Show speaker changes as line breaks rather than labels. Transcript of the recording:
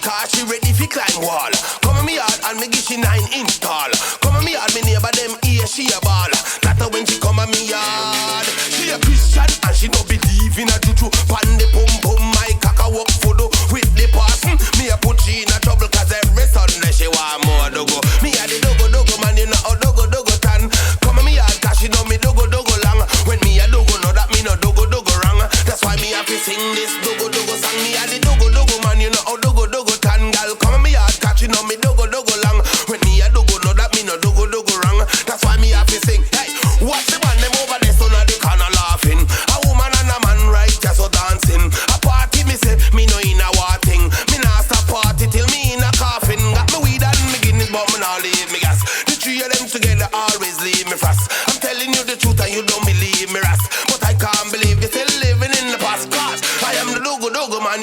cause she ready fi climb wall. Come on me yard and me give she 9-inch tall. Come on me yard, me neighbor them ear she a ball. That when she come on me yard. She a Christian and she no believe in a juju. Pan the pum pum, my caca walk photo with the pass. Me a put she in a trouble cause every Sunday she want more dogo. Me a the dogo dogo man, you know how dogo dogo tan. Come on me yard cause she know me dogo dogo long. When me a dogo know that me no dogo dogo wrong. That's why me have to sing this dogo dogo song. Me a the dogo dogo man, you know how dogo dogo tan. Gal come on me yard cause she know me dogo dogo long. When me a dogo know that me no dogo dogo wrong. That's why me have to sing. Hey, what's the man them over there so now they kinda laughing. A woman and a man right just so dancing. A party me say me no in a war thing. Me nah stop party till me in a coffin. Got me weed and me Guinness but me nah leave me gas. The three of them together always leave me fast. I'm telling you the truth and you don't believe me ras. But I can't believe you're still living in the past. Cause I am the dogo dogo man.